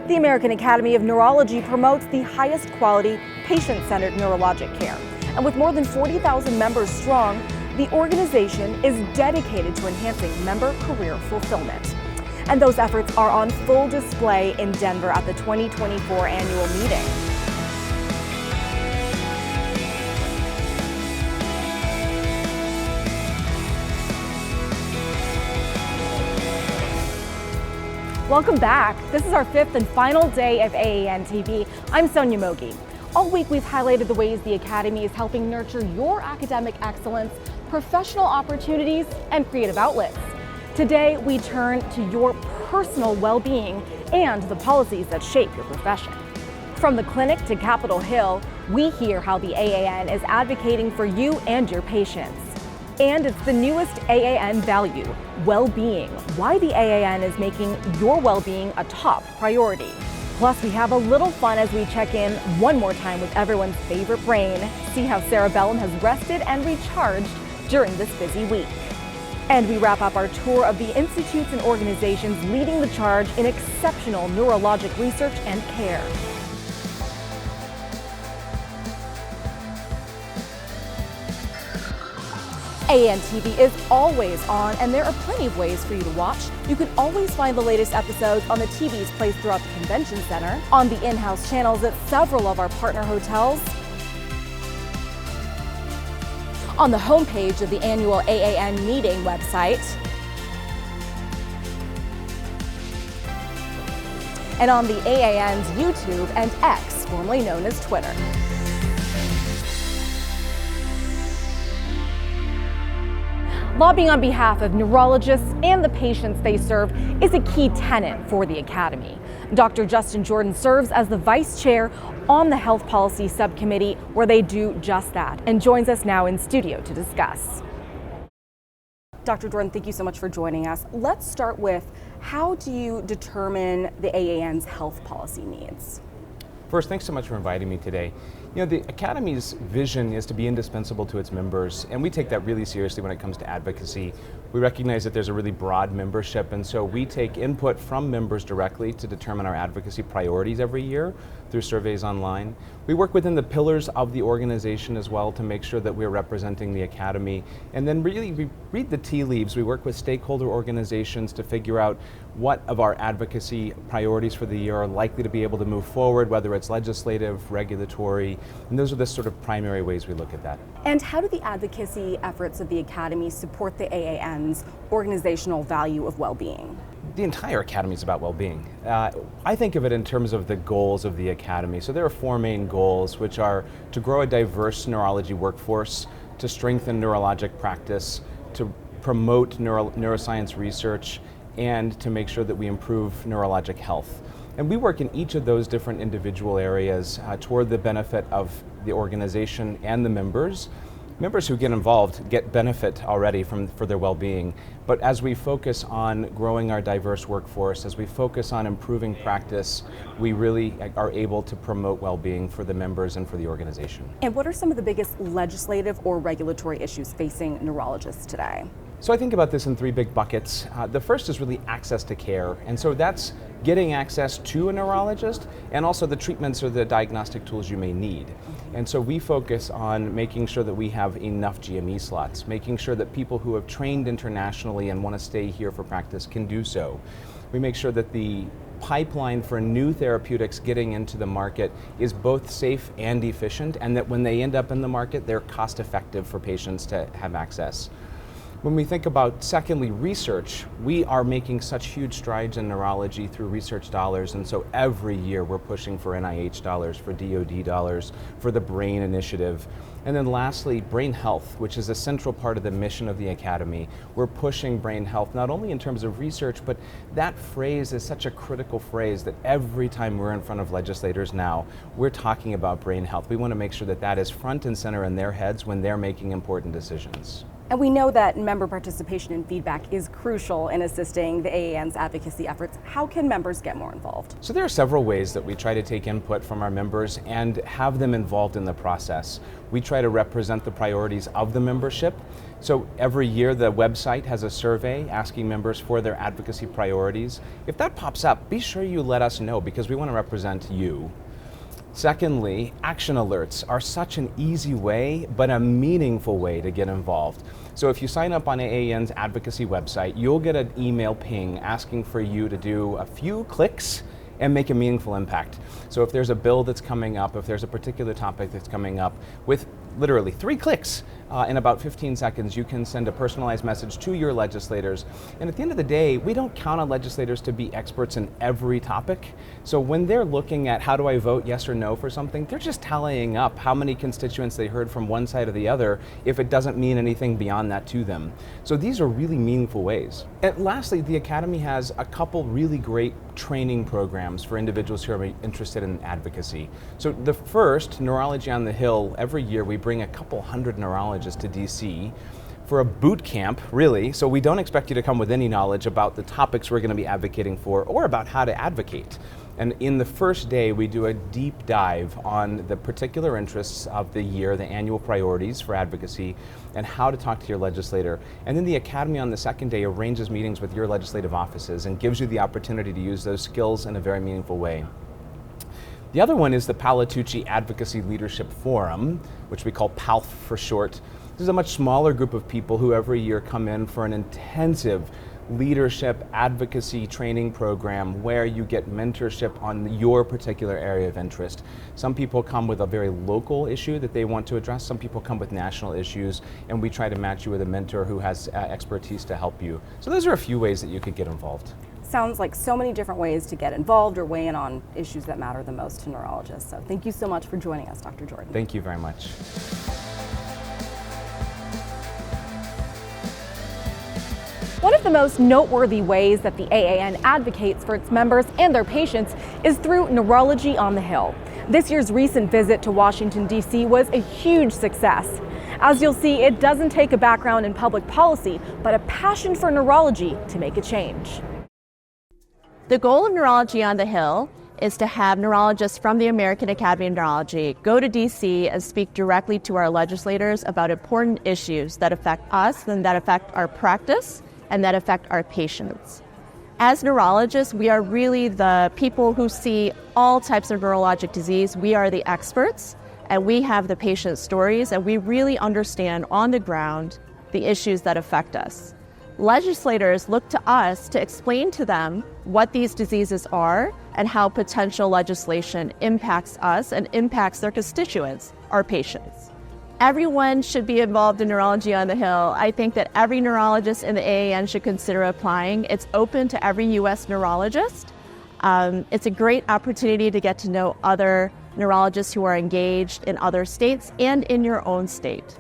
The American Academy of Neurology promotes the highest quality, patient-centered neurologic care. And with more than 40,000 members strong, the organization is dedicated to enhancing member career fulfillment. And those efforts are on full display in Denver at the 2024 annual meeting. Welcome back. This is our fifth and final day of AAN TV. I'm Sonia Mogi. All week we've highlighted the ways the Academy is helping nurture your academic excellence, professional opportunities, and creative outlets. Today we turn to your personal well-being and the policies that shape your profession. From the clinic to Capitol Hill, we hear how the AAN is advocating for you and your patients. And it's the newest AAN value, well-being, why the AAN is making your well-being a top priority. Plus, we have a little fun as we check in one more time with everyone's favorite brain, see how Sarah Bellum has rested and recharged during this busy week. And we wrap up our tour of the institutes and organizations leading the charge in exceptional neurologic research and care. AAN TV is always on, and there are plenty of ways for you to watch. You can always find the latest episodes on the TVs placed throughout the convention center, on the in-house channels at several of our partner hotels, on the homepage of the annual AAN Meeting website, and on the AAN's YouTube and X, formerly known as Twitter. Lobbying on behalf of neurologists and the patients they serve is a key tenet for the Academy. Dr. Justin Jordan serves as the vice chair on the Health Policy Subcommittee, where they do just that, and joins us now in studio to discuss. Dr. Jordan, thank you so much for joining us. Let's start with, how do you determine the AAN's health policy needs? First, thanks so much for inviting me today. You know, the Academy's vision is to be indispensable to its members, and we take that really seriously when it comes to advocacy. We recognize that there's a really broad membership, and so we take input from members directly to determine our advocacy priorities every year through surveys online. We work within the pillars of the organization as well to make sure that we're representing the Academy. And then really, we read the tea leaves. We work with stakeholder organizations to figure out what of our advocacy priorities for the year are likely to be able to move forward, whether it's legislative, regulatory, and those are the sort of primary ways we look at that. And how do the advocacy efforts of the Academy support the AAN's organizational value of well-being? The entire Academy is about well-being. I think of it in terms of the goals of the Academy. So there are four main goals, which are to grow a diverse neurology workforce, to strengthen neurologic practice, to promote neuroscience research, and to make sure that we improve neurologic health. And we work in each of those different individual areas toward the benefit of the organization and the members. Members who get involved get benefit already for their well-being, but as we focus on growing our diverse workforce, as we focus on improving practice, we really are able to promote well-being for the members and for the organization. And what are some of the biggest legislative or regulatory issues facing neurologists today? So I think about this in three big buckets. The first is really access to care, and so that's getting access to a neurologist and also the treatments or the diagnostic tools you may need. And so we focus on making sure that we have enough GME slots, making sure that people who have trained internationally and want to stay here for practice can do so. We make sure that the pipeline for new therapeutics getting into the market is both safe and efficient, and that when they end up in the market, they're cost effective for patients to have access. When we think about, secondly, research, we are making such huge strides in neurology through research dollars, and so every year we're pushing for NIH dollars, for DoD dollars, for the BRAIN initiative. And then lastly, brain health, which is a central part of the mission of the Academy. We're pushing brain health, not only in terms of research, but that phrase is such a critical phrase that every time we're in front of legislators now, we're talking about brain health. We want to make sure that that is front and center in their heads when they're making important decisions. And we know that member participation and feedback is crucial in assisting the AAN's advocacy efforts. How can members get more involved? So there are several ways that we try to take input from our members and have them involved in the process. We try to represent the priorities of the membership. So every year the website has a survey asking members for their advocacy priorities. If that pops up, be sure you let us know because we want to represent you. Secondly, action alerts are such an easy way, but a meaningful way to get involved. So if you sign up on AAN's advocacy website, you'll get an email ping asking for you to do a few clicks and make a meaningful impact. So if there's a bill that's coming up, if there's a particular topic that's coming up, with literally 3 clicks in about 15 seconds, you can send a personalized message to your legislators. And at the end of the day, we don't count on legislators to be experts in every topic. So when they're looking at how do I vote yes or no for something, they're just tallying up how many constituents they heard from one side or the other if it doesn't mean anything beyond that to them. So these are really meaningful ways. And lastly, the Academy has a couple really great training programs for individuals who are interested in advocacy. So the first, Neurology on the Hill, every year we bring a couple hundred neurologists to DC for a boot camp, really. So we don't expect you to come with any knowledge about the topics we're going to be advocating for or about how to advocate. And in the first day, we do a deep dive on the particular interests of the year, the annual priorities for advocacy, and how to talk to your legislator. And then the Academy on the second day arranges meetings with your legislative offices and gives you the opportunity to use those skills in a very meaningful way. The other one is the Palatucci Advocacy Leadership Forum, which we call PALF for short. This is a much smaller group of people who every year come in for an intensive leadership advocacy training program where you get mentorship on your particular area of interest. Some people come with a very local issue that they want to address. Some people come with national issues, and we try to match you with a mentor who has expertise to help you. So those are a few ways that you could get involved. Sounds like so many different ways to get involved or weigh in on issues that matter the most to neurologists. So thank you so much for joining us, Dr. Jordan. Thank you very much. One of the most noteworthy ways that the AAN advocates for its members and their patients is through Neurology on the Hill. This year's recent visit to Washington, D.C. was a huge success. As you'll see, it doesn't take a background in public policy, but a passion for neurology to make a change. The goal of Neurology on the Hill is to have neurologists from the American Academy of Neurology go to DC and speak directly to our legislators about important issues that affect us and that affect our practice and that affect our patients. As neurologists, we are really the people who see all types of neurologic disease. We are the experts, and we have the patient stories, and we really understand on the ground the issues that affect us. Legislators look to us to explain to them what these diseases are and how potential legislation impacts us and impacts their constituents, our patients. Everyone should be involved in Neurology on the Hill. I think that every neurologist in the AAN should consider applying. It's open to every U.S. neurologist. It's a great opportunity to get to know other neurologists who are engaged in other states and in your own state.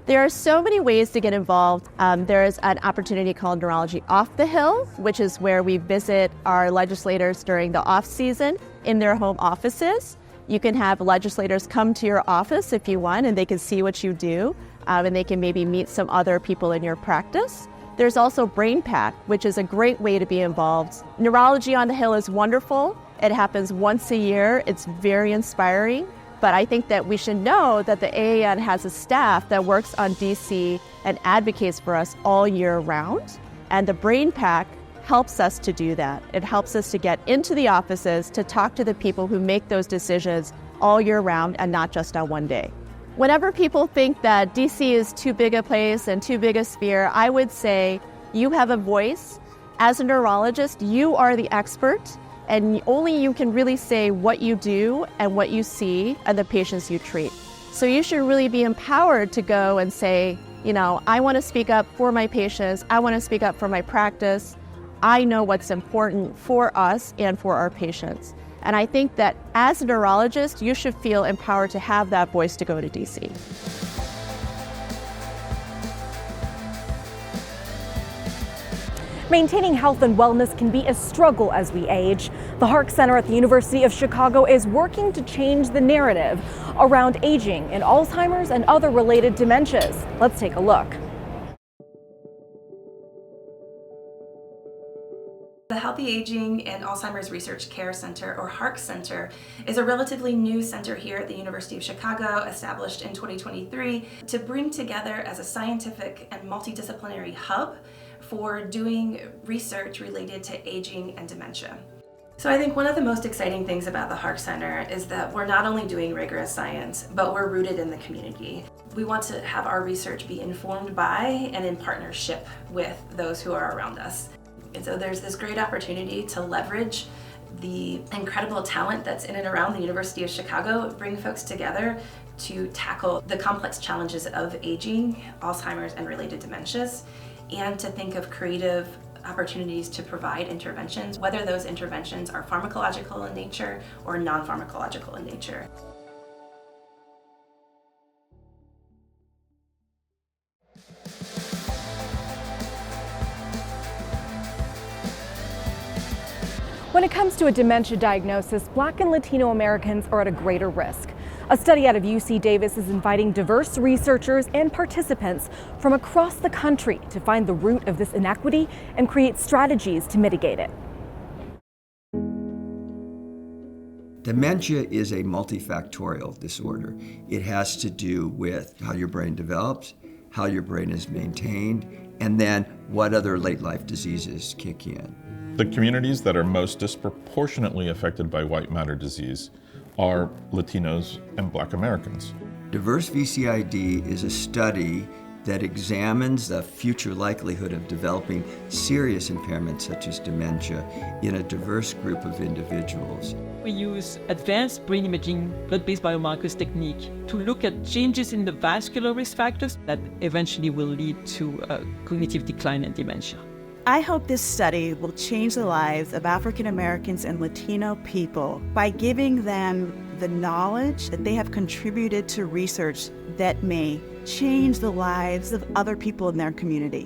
There are so many ways to get involved. There is an opportunity called Neurology Off the Hill, which is where we visit our legislators during the off season in their home offices. You can have legislators come to your office if you want, and they can see what you do, and they can maybe meet some other people in your practice. There's also Brain Pack, which is a great way to be involved. Neurology on the Hill is wonderful. It happens once a year. It's very inspiring. But I think that we should know that the AAN has a staff that works on DC and advocates for us all year round. And the Brain Pack helps us to do that. It helps us to get into the offices to talk to the people who make those decisions all year round and not just on one day. Whenever people think that DC is too big a place and too big a sphere, I would say you have a voice. As a neurologist, you are the expert, and only you can really say what you do and what you see and the patients you treat. So you should really be empowered to go and say, you know, I want to speak up for my patients. I want to speak up for my practice. I know what's important for us and for our patients. And I think that as a neurologist, you should feel empowered to have that voice to go to DC. Maintaining health and wellness can be a struggle as we age. The Hark Center at the University of Chicago is working to change the narrative around aging and Alzheimer's and other related dementias. Let's take a look. The Healthy Aging and Alzheimer's Research Care Center, or HARC Center, is a relatively new center here at the University of Chicago, established in 2023 to bring together as a scientific and multidisciplinary hub for doing research related to aging and dementia. So I think one of the most exciting things about the HARC Center is that we're not only doing rigorous science, but we're rooted in the community. We want to have our research be informed by and in partnership with those who are around us. And so there's this great opportunity to leverage the incredible talent that's in and around the University of Chicago, bring folks together to tackle the complex challenges of aging, Alzheimer's, and related dementias, and to think of creative opportunities to provide interventions, whether those interventions are pharmacological in nature or non-pharmacological in nature. When it comes to a dementia diagnosis, Black and Latino Americans are at a greater risk. A study out of UC Davis is inviting diverse researchers and participants from across the country to find the root of this inequity and create strategies to mitigate it. Dementia is a multifactorial disorder. It has to do with how your brain develops, how your brain is maintained, and then what other late life diseases kick in. The communities that are most disproportionately affected by white matter disease are Latinos and Black Americans. Diverse Vcid is a study that examines the future likelihood of developing serious impairments such as dementia in a diverse group of individuals. We use advanced brain imaging, blood-based biomarkers technique to look at changes in the vascular risk factors that eventually will lead to cognitive decline and dementia. I hope this study will change the lives of African Americans and Latino people by giving them the knowledge that they have contributed to research that may change the lives of other people in their community.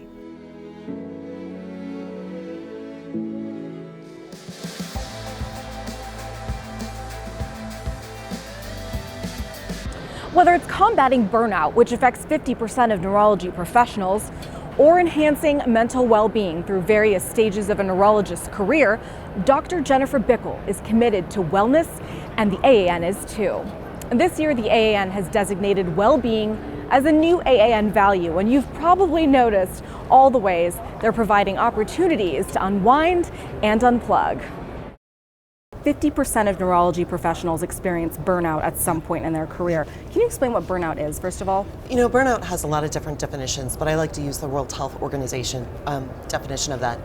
Whether it's combating burnout, which affects 50% of neurology professionals, or enhancing mental well-being through various stages of a neurologist's career, Dr. Jennifer Bickle is committed to wellness, and the AAN is too. And this year, the AAN has designated well-being as a new AAN value, and you've probably noticed all the ways they're providing opportunities to unwind and unplug. 50% of neurology professionals experience burnout at some point in their career. Can you explain what burnout is, first of all? You know, burnout has a lot of different definitions, but I like to use the World Health Organization definition of that.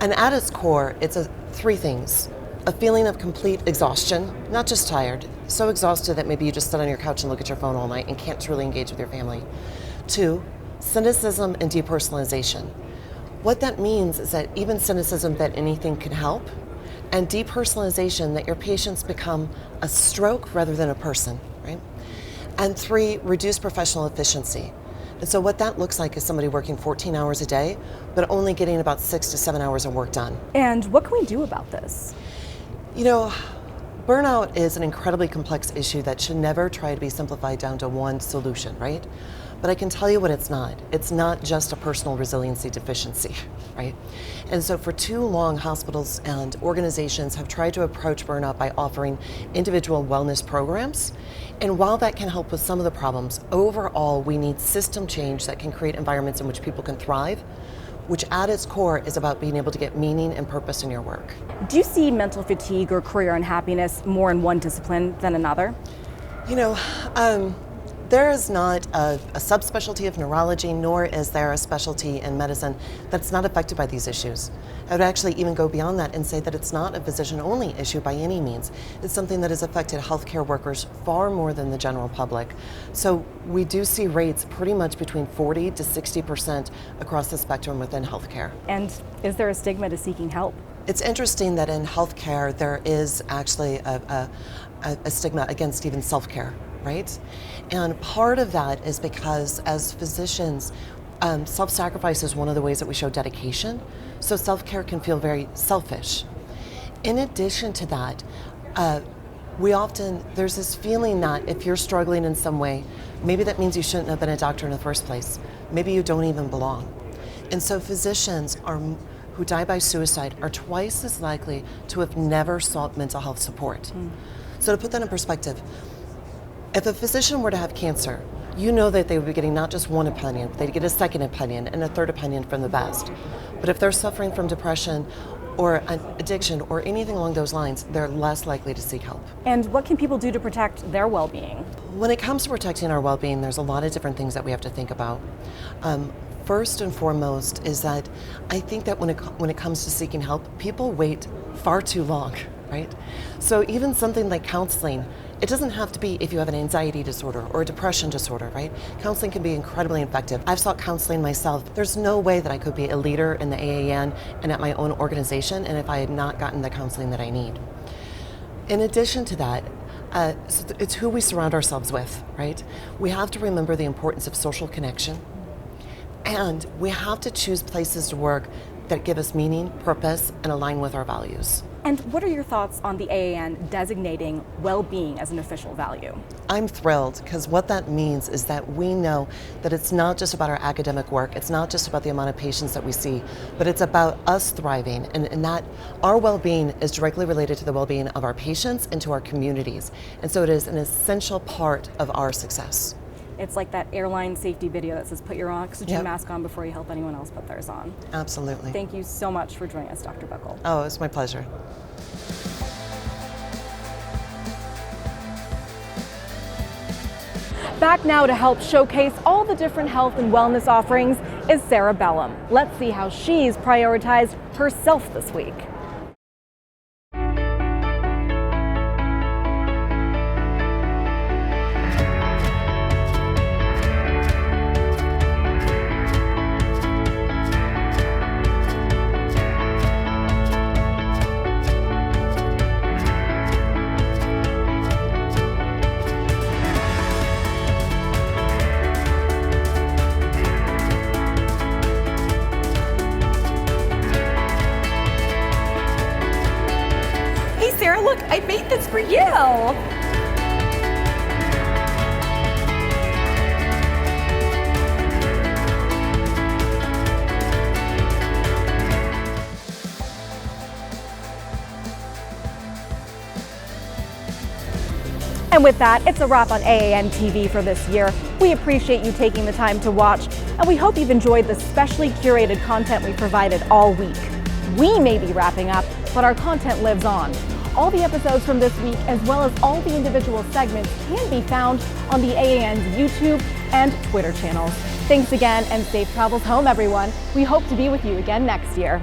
And at its core, it's three things. A feeling of complete exhaustion, not just tired, so exhausted that maybe you just sit on your couch and look at your phone all night and can't really engage with your family. 2, cynicism and depersonalization. What that means is that even cynicism that anything can help, and depersonalization, that your patients become a stroke rather than a person, right? And 3, reduced professional efficiency. And so what that looks like is somebody working 14 hours a day, but only getting about 6 to 7 hours of work done. And what can we do about this? You know, burnout is an incredibly complex issue that should never try to be simplified down to one solution, right? But I can tell you what it's not. It's not just a personal resiliency deficiency, right? And so for too long, hospitals and organizations have tried to approach burnout by offering individual wellness programs. And while that can help with some of the problems, overall, we need system change that can create environments in which people can thrive, which at its core is about being able to get meaning and purpose in your work. Do you see mental fatigue or career unhappiness more in one discipline than another? You know, there is not a subspecialty of neurology, nor is there a specialty in medicine that's not affected by these issues. I would actually even go beyond that and say that it's not a physician-only issue by any means. It's something that has affected healthcare workers far more than the general public. So we do see rates pretty much between 40 to 60% across the spectrum within healthcare. And is there a stigma to seeking help? It's interesting that in healthcare there is actually a stigma against even self-care, right? And part of that is because as physicians, self-sacrifice is one of the ways that we show dedication. So self-care can feel very selfish. In addition to that, there's this feeling that if you're struggling in some way, maybe that means you shouldn't have been a doctor in the first place. Maybe you don't even belong. And so physicians who who die by suicide are twice as likely to have never sought mental health support. So to put that in perspective, if a physician were to have cancer, you know that they would be getting not just one opinion, they'd get a second opinion and a third opinion from the best. But if they're suffering from depression or an addiction or anything along those lines, they're less likely to seek help. And what can people do to protect their well-being? When it comes to protecting our well-being, there's a lot of different things that we have to think about. First and foremost is that I think that when it comes to seeking help, people wait far too long, right? So even something like counseling, it doesn't have to be if you have an anxiety disorder or a depression disorder, right? Counseling can be incredibly effective. I've sought counseling myself. There's no way that I could be a leader in the AAN and at my own organization and if I had not gotten the counseling that I need. In addition to that, so it's who we surround ourselves with, right? We have to remember the importance of social connection, and we have to choose places to work that give us meaning, purpose, and align with our values. And what are your thoughts on the AAN designating well-being as an official value? I'm thrilled because what that means is that we know that it's not just about our academic work, it's not just about the amount of patients that we see, but it's about us thriving, and that our well-being is directly related to the well-being of our patients and to our communities. And so it is an essential part of our success. It's like that airline safety video that says put your oxygen mask on before you help anyone else put theirs on. Absolutely. Thank you so much for joining us, Dr. Buckle. Oh, it's my pleasure. Back now to help showcase all the different health and wellness offerings is Sarah Bellum. Let's see how she's prioritized herself this week. Sarah, look, I made this for you. And with that, it's a wrap on AAN TV for this year. We appreciate you taking the time to watch, and we hope you've enjoyed the specially curated content we provided all week. We may be wrapping up, but our content lives on. All the episodes from this week, as well as all the individual segments, can be found on the AAN's YouTube and Twitter channels. Thanks again, and safe travels home, everyone. We hope to be with you again next year.